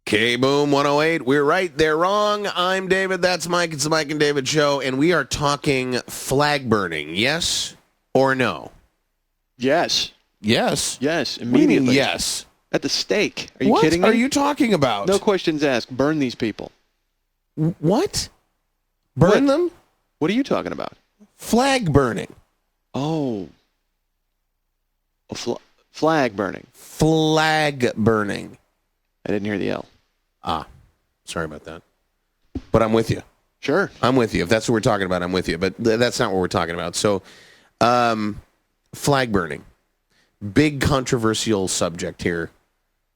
K-Boom 108. We're right, they're wrong. I'm David, that's Mike. It's the Mike and David Show, and we are talking flag burning. Yes or no? Yes. Yes. Yes, What do you mean, immediately. yes. At the stake. Are you What kidding me? are you talking about? No questions asked. Burn these people. What? Burn What? them? What are you talking about? Flag burning. Oh. Flag burning. Flag burning. I didn't hear the L. Ah, sorry about that. But I'm with you. Sure. I'm with you. If that's what we're talking about, I'm with you. But that's not what we're talking about. So, flag burning. Big controversial subject here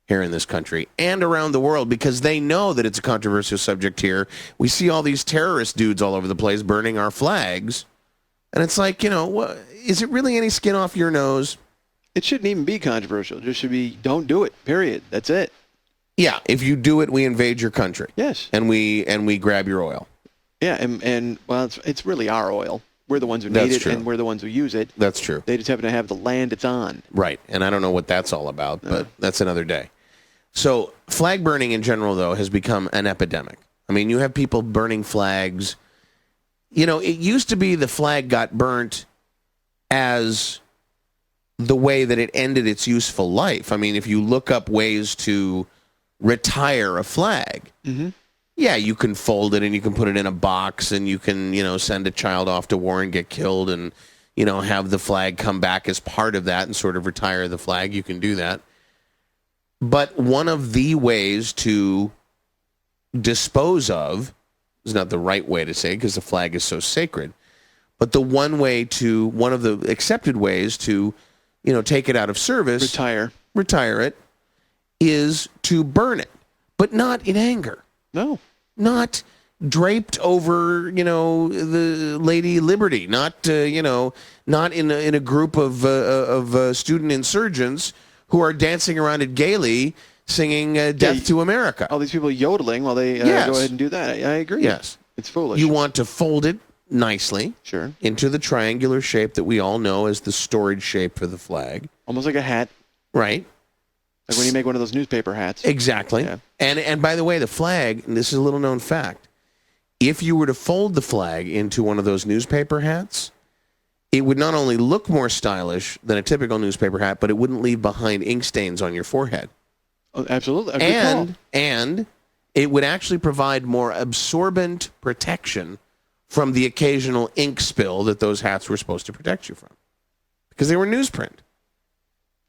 in this country and around the world because they know that it's a controversial subject here. We see all these terrorist dudes all over the place burning our flags. And it's like, is it really any skin off your nose? It shouldn't even be controversial. It just should be, don't do it, period. That's it. Yeah, if you do it, we invade your country. Yes. And we grab your oil. Yeah, and well, it's really our oil. We're the ones who That's need it, true. and we're the ones who use it. That's true. They just happen to have the land it's on. Right, and I don't know what that's all about, but that's another day. So flag burning in general, though, has become an epidemic. I mean, you have people burning flags. It used to be the flag got burnt as the way that it ended its useful life. I mean, if you look up ways to retire a flag, yeah, you can fold it and you can put it in a box and you can, send a child off to war and get killed and, have the flag come back as part of that and sort of retire the flag. You can do that. But one of the ways to dispose of is not the right way to say because the flag is so sacred. But one of the accepted ways to, take it out of service, retire it, is to burn it, but not in anger. No. Not draped over, the Lady Liberty. Not, not in a group of student insurgents who are dancing around it gaily, singing "Death to America." All these people yodeling while they go ahead and do that. I agree. Yes, it's foolish. You want to fold it nicely, sure, into the triangular shape that we all know as the storage shape for the flag. Almost like a hat, right? Like when you make one of those newspaper hats. Exactly. Yeah. And by the way, the flag, and this is a little known fact, if you were to fold the flag into one of those newspaper hats, it would not only look more stylish than a typical newspaper hat, but it wouldn't leave behind ink stains on your forehead. Oh, absolutely. And it would actually provide more absorbent protection from the occasional ink spill that those hats were supposed to protect you from. Because they were newsprint.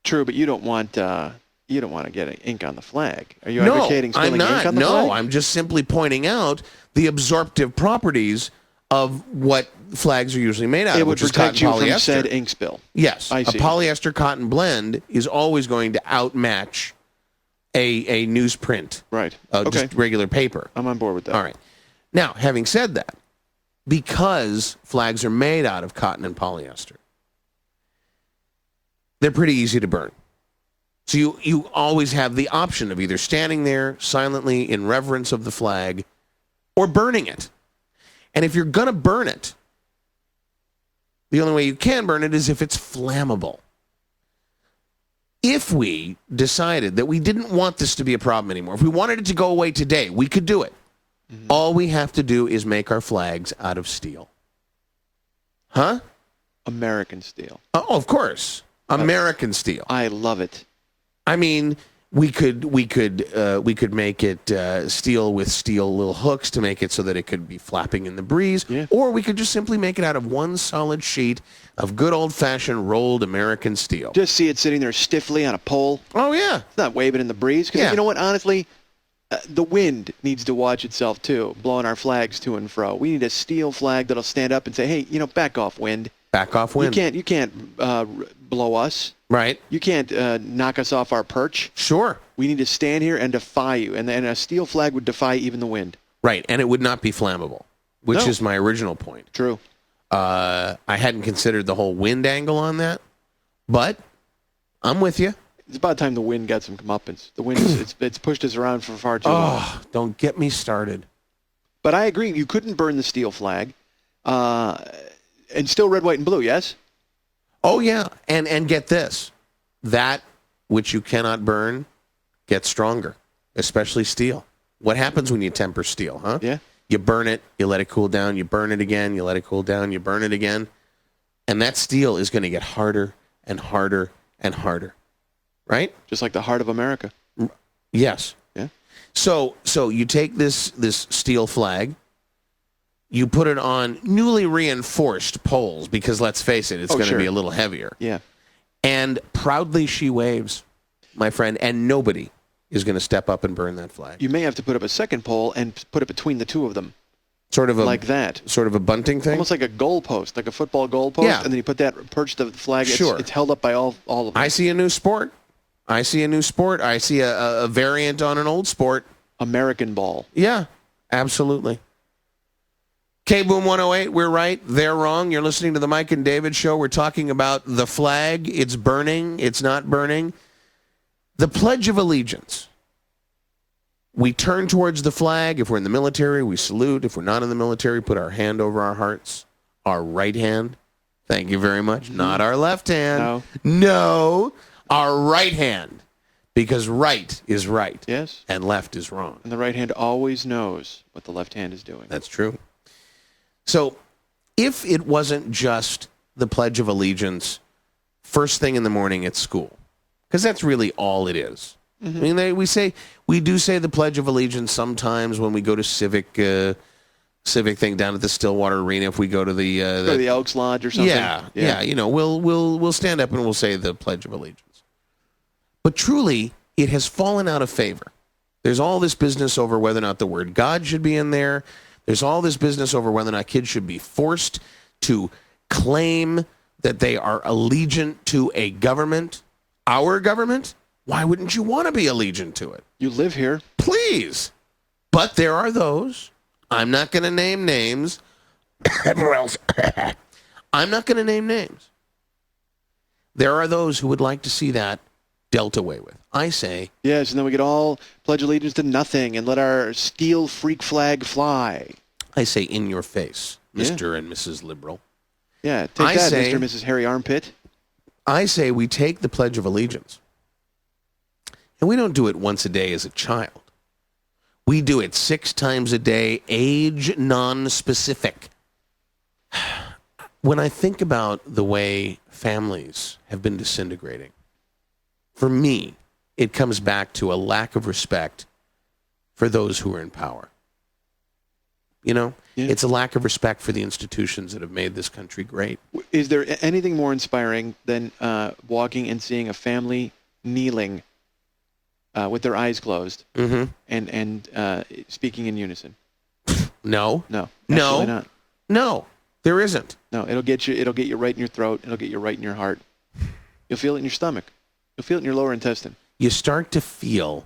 True, but you don't want to get ink on the flag. Are you advocating spilling ink on the flag? No, I'm just simply pointing out the absorptive proproperties of what flags are usually made out of, which is cotton polyester. It would protect you from said ink spill. Yes. I see. A polyester cotton blend is always going to outmatch a newsprint. Right. Just regular paper. I'm on board with that. All right. Now, having said that, because flags are made out of cotton and polyester, they're pretty easy to burn. So you always have the option of either standing there silently in reverence of the flag or burning it. And if you're going to burn it, the only way you can burn it is if it's flammable. If we decided that we didn't want this to be a problem anymore, if we wanted it to go away today, we could do it. All we have to do is make our flags out of steel. Huh? American steel. Oh, of course. American steel. I love it. I mean, we could make it steel with steel little hooks to make it so that it could be flapping in the breeze, or we could just simply make it out of one solid sheet of good old-fashioned rolled American steel. Just see it sitting there stiffly on a pole. Oh yeah, it's not waving in the breeze. Because you know what? Honestly, the wind needs to watch itself too, blowing our flags to and fro. We need a steel flag that'll stand up and say, "Hey, back off, wind. Back off, wind. You can't blow us." Right. You can't knock us off our perch. Sure. We need to stand here and defy you. And a steel flag would defy even the wind. Right. And it would not be flammable, which is my original point. True. I hadn't considered the whole wind angle on that, but I'm with you. It's about time the wind got some comeuppance. The wind, it's pushed us around for far too long. Oh, don't get me started. But I agree. You couldn't burn the steel flag. And still red, white, and blue, yes? Oh, yeah. And get this. That which you cannot burn gets stronger. especially steel. What happens when you temper steel, huh? Yeah. You burn it, you let it cool down, you burn it again, you let it cool down, you burn it again. And that steel is going to get harder and harder and harder, right? Just like the heart of America. Yes. Yeah. So you take this steel flag, you put it on newly reinforced poles because, let's face it, it's going to be a little heavier. Yeah. And proudly she waves, my friend, and nobody is going to step up and burn that flag. You may have to put up a second pole and put it between the two of them. Sort of like that. Sort of a bunting thing? Almost like a goalpost, like a football goalpost. Yeah. And then you put that, perch the flag. Sure. It's held up by all of them. I see a new sport. I see a variant on an old sport. American ball. Yeah, absolutely. K-Boom 108, we're right, they're wrong. You're listening to the Mike and David Show. We're talking about the flag. It's burning. It's not burning. The Pledge of Allegiance. We turn towards the flag. If we're in the military, we salute. If we're not in the military, put our hand over our hearts. Our right hand. Thank you very much. Not our left hand. No, our right hand. Because right is right. Yes. And left is wrong. And the right hand always knows what the left hand is doing. That's true. So if it wasn't just the Pledge of Allegiance first thing in the morning at school, because that's really all it is. Mm-hmm. I mean, we do say the Pledge of Allegiance sometimes when we go to civic thing down at the Stillwater Arena. If we go to the Elks Lodge or something. Yeah. You know, we'll stand up and we'll say the Pledge of Allegiance. But truly, it has fallen out of favor. There's all this business over whether or not the word God should be in there. There's all this business over whether or not kids should be forced to claim that they are allegiant to a government, our government. Why wouldn't you want to be allegiant to it? You live here. Please. But there are those, I'm not going to name names, or else I'm not going to name names. There are those who would like to see that dealt away with. I say... Yes, and then we could all pledge allegiance to nothing and let our steel freak flag fly. I say in your face, Mr. and Mrs. Liberal. Yeah, take that, Mr. and Mrs. Harry Armpit. I say we take the Pledge of Allegiance, and we don't do it once a day as a child. We do it 6 times a day, age non-specific. When I think about the way families have been disintegrating, for me, it comes back to a lack of respect for those who are in power. You know, It's a lack of respect for the institutions that have made this country great. Is there anything more inspiring than walking and seeing a family kneeling with their eyes closed and speaking in unison? No. Absolutely not. No, there isn't. No, it'll get you right in your throat. It'll get you right in your heart. You'll feel it in your stomach. You'll feel it in your lower intestine. You start to feel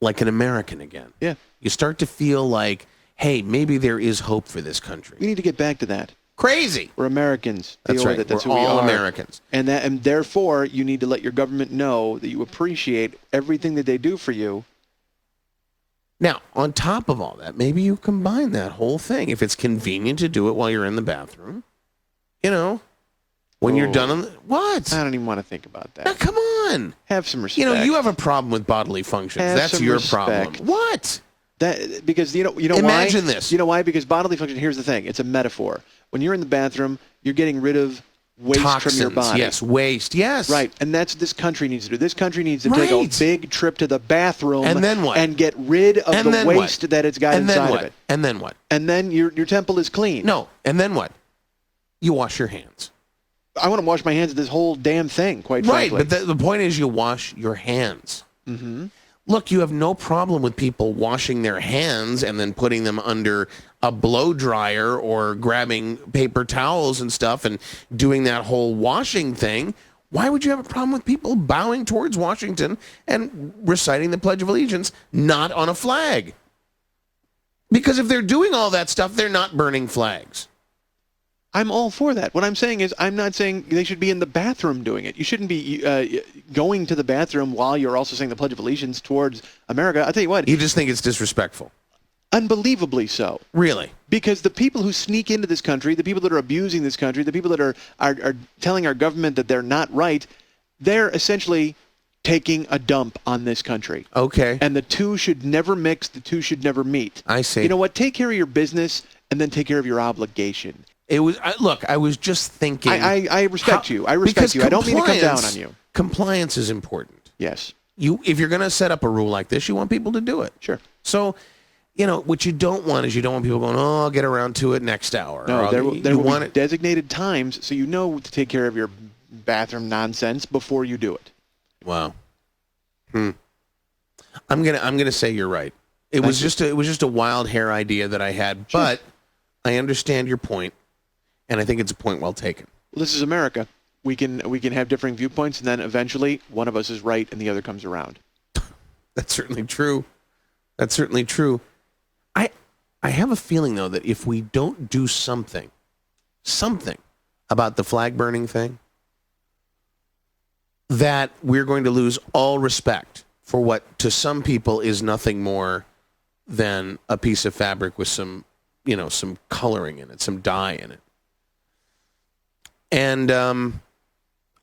like an American again. Yeah. You start to feel like, hey, maybe there is hope for this country. We need to get back to that. Crazy. We're Americans. That's right. That's We're who we all are. Americans. And therefore, you need to let your government know that you appreciate everything that they do for you. Now, on top of all that, maybe you combine that whole thing. If it's convenient to do it while you're in the bathroom, you know, when you're done what? I don't even want to think about that. Now, come on. Have some respect. You know, you have a problem with bodily functions. That's your problem. What? Because you know why? Imagine this. You know why? Because bodily function, here's the thing. It's a metaphor. When you're in the bathroom, you're getting rid of waste Toxins, from your body. Yes, waste. Yes. Right. And that's what this country needs to do. This country needs to take a big trip to the bathroom and then what? And get rid of the waste that it's got inside of it. And then what? And then your temple is clean. No. And then what? You wash your hands. I want to wash my hands of this whole damn thing, quite frankly. Right, but the point is you wash your hands. Mm-hmm. Look, you have no problem with people washing their hands and then putting them under a blow dryer or grabbing paper towels and stuff and doing that whole washing thing. Why would you have a problem with people bowing towards Washington and reciting the Pledge of Allegiance not on a flag? Because if they're doing all that stuff, they're not burning flags. I'm all for that. What I'm saying is I'm not saying they should be in the bathroom doing it. You shouldn't be going to the bathroom while you're also saying the Pledge of Allegiance towards America. I'll tell you what. You just think it's disrespectful. Unbelievably so. Really? Because the people who sneak into this country, the people that are abusing this country, the people that are telling our government that they're not right, they're essentially taking a dump on this country. Okay. And the two should never mix. The two should never meet. I see. You know what? Take care of your business and then take care of your obligation. It was look. I was just thinking. I respect you. I respect you. I don't mean to come down on you. Compliance is important. Yes. If you're going to set up a rule like this, you want people to do it. Sure. So, what you don't want is you don't want people going, oh, I'll get around to it next hour. No, there will be designated times so you know to take care of your bathroom nonsense before you do it. Wow. I'm gonna say you're right. It was just a wild hair idea that I had, Sure. but I understand your point, and I think it's a point well taken. Well, this is America. We can have differing viewpoints, and then eventually one of us is right and the other comes around. That's certainly true. That's certainly true. I have a feeling, though, that if we don't do something about the flag burning thing, that we're going to lose all respect for what to some people is nothing more than a piece of fabric with some coloring in it, some dye in it. And I'm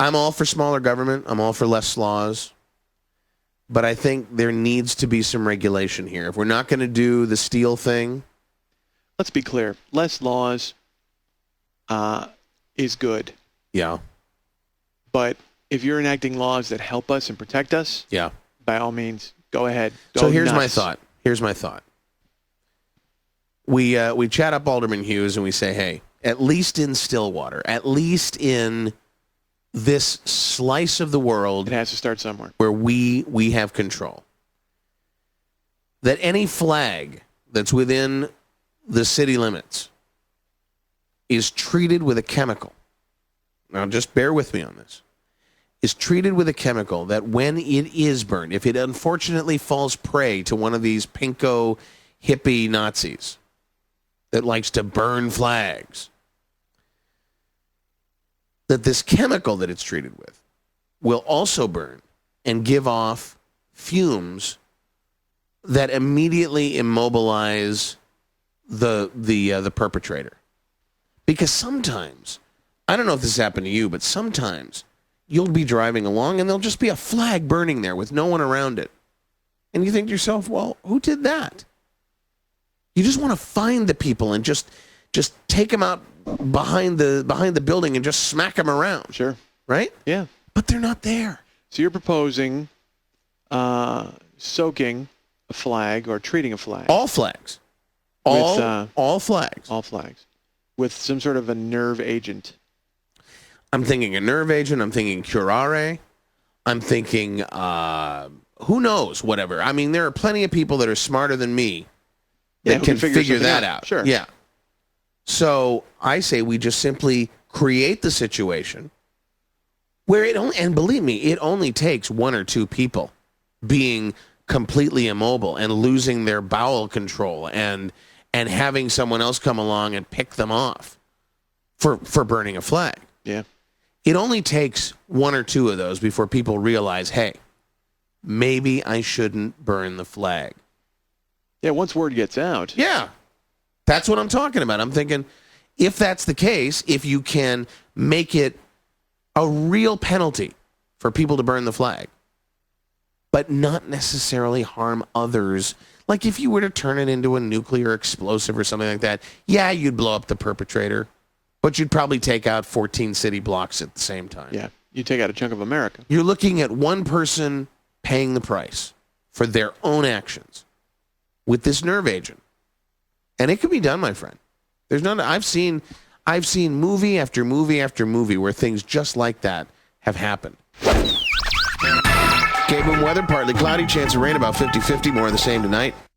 all for smaller government. I'm all for less laws. But I think there needs to be some regulation here. If we're not going to do the steel thing. Let's be clear. Less laws is good. Yeah. But if you're enacting laws that help us and protect us, yeah, by all means, go ahead. Go so here's nuts. my thought. We chat up Alderman Hughes and we say, hey, at least in Stillwater, at least in this slice of the world, it has to start somewhere where we have control, that any flag that's within the city limits is treated with a chemical. Now, just bear with me on this. Is treated with a chemical that when it is burned, if it unfortunately falls prey to one of these pinko hippie Nazis that likes to burn flags, that this chemical that it's treated with will also burn and give off fumes that immediately immobilize the perpetrator. Because sometimes, I don't know if this has happened to you, but sometimes you'll be driving along and there'll just be a flag burning there with no one around it. And you think to yourself, well, who did that? You just want to find the people and just take them out behind the building and just smack them around. Sure. Right? Yeah. But they're not there. So you're proposing soaking a flag or treating a flag. All flags. All flags. All flags. With some sort of a nerve agent. I'm thinking a nerve agent. I'm thinking curare. I'm thinking, who knows, whatever. I mean, there are plenty of people that are smarter than me that can figure that out. Sure. Yeah. So I say we just simply create the situation where and believe me, it only takes one or two people being completely immobile and losing their bowel control and having someone else come along and pick them off for burning a flag. Yeah. It only takes one or two of those before people realize, hey, maybe I shouldn't burn the flag. Yeah, once word gets out. Yeah. That's what I'm talking about. I'm thinking, if that's the case, if you can make it a real penalty for people to burn the flag, but not necessarily harm others, like if you were to turn it into a nuclear explosive or something like that, yeah, you'd blow up the perpetrator, but you'd probably take out 14 city blocks at the same time. Yeah, you take out a chunk of America. You're looking at one person paying the price for their own actions with this nerve agent. And it can be done, my friend. There's none. I've seen movie after movie after movie where things just like that have happened. K-Boom weather, partly cloudy, chance of rain about 50-50, more of the same tonight.